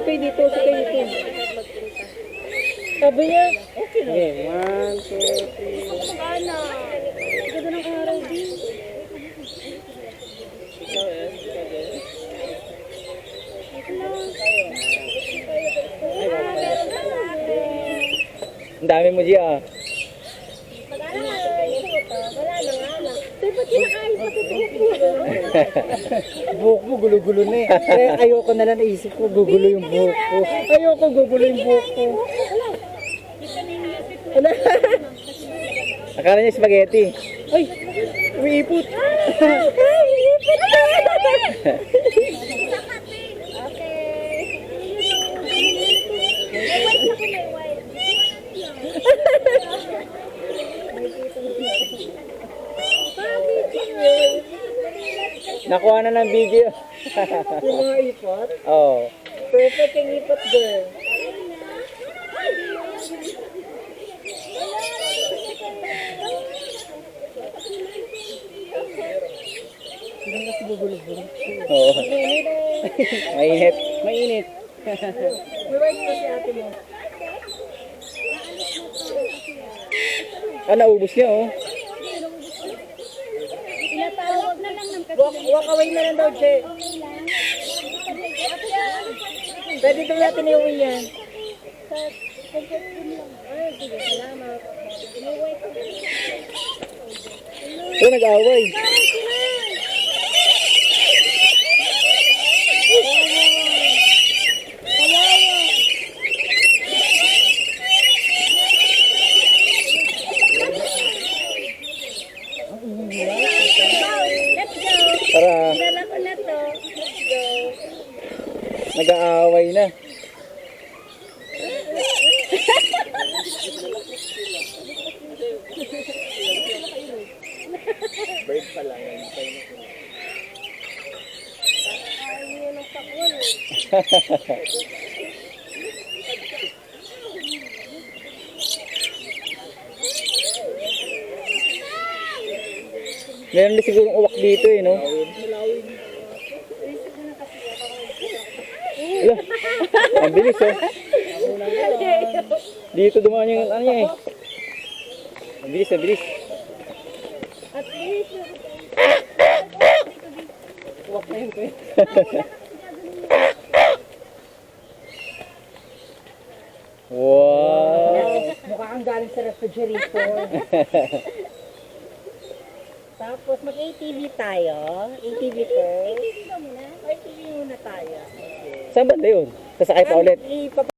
kayo dito, usap kayo dito. Sabi niya, okay na. Okay, 1, 2, 3. Ano? Ganda ng araw din. Ang dami mo Gia. Buhok mo gulo-gulo na eh. Kaya ayoko na lang naisip ko gugulo yung buhok ko. Ayoko gugulo yung buhok ko. Akala niya spaghetti. Ay! Umiipot! Ay, ipit na! Nakuha na ng video. Yung mga ipot? Oo. Perfect yung ipot, girl. Hindi kasi bubulog-bulog. Oo. Mainit. Mainit. May white pa si ate mo. Ah, naubos niya oh. Tinatawag na lang ng Walk away na lang daw, Che. Pwede daw natin iuwi yan. Ay, sige, salamat. Ito nag-away. Let's go. Tara, Dala ko na to. Let's go. nag-aaway na. Bird pa lang. Meron din siguro uwak dito eh, no? Ala, ang bilis oh. Dito dumaan yung ano niya eh. Ang bilis, ang bilis. At least, Walk na yun, kuya. Wow! Mukha kang galing sa refrigerator. Tapos mag-ATV tayo. ATV first. ATV muna tayo. Saan ba yun? Sasakay pa ulit?